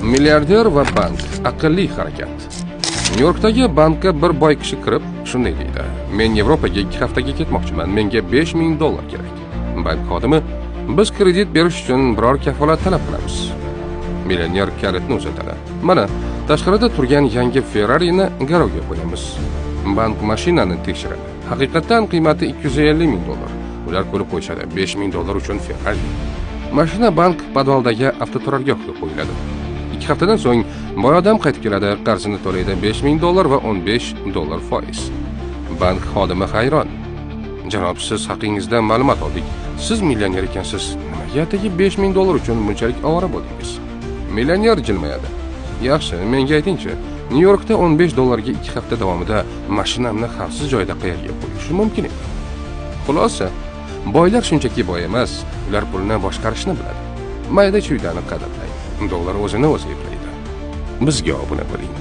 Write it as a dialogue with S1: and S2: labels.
S1: Milliarder va bank aqlli harakat. Nyu-Yorkdagi bankka bir boy kishi kirib, shunday deydi: "Men Yevropaga 2 haftaga ketmoqchiman. Menga $5000 kerak." Bank xodimi: "Biz kredit berish uchun biror kafolat talab qilamiz." Millioner kalitni uzatadi: "Mana, tashqarida turgan yangi Ferrari'ni garovga qo'yamiz." Bank mashinani tekshiradi. Haqiqatan qiymati $250,000. Ular ko'rib qo'yishadi. $5000 uchun Ferrari. Mashina bank podvaldagi avtoturargohga qo'yiladi. 2 haftadan so'ng boy odam qaytib keladi, qarzini to'laydi, $5000 va $15 foiz. Bank xodimi hayron: "Janob, siz haqingizda ma'lumot oldik. Siz millioner ekansiz. Nimaga atigi $5000 uchun bunchalik ovora bo'ldingiz?" Millioner jilmayadi: "Yaxshi, menga aytingchi, Nyu-Yorkda $15 ga 2 hafta davomida mashinamni xavfsiz joyda qayerga qo'yishi mumkin edi?" Xulosa: boylar shunchaki boy emas, ular pulni boshqarishni biladi. Mayda-chuydani qadrlaydi. Dollar o'zini o'zi eplaydi. Bizga obuna bo'ling.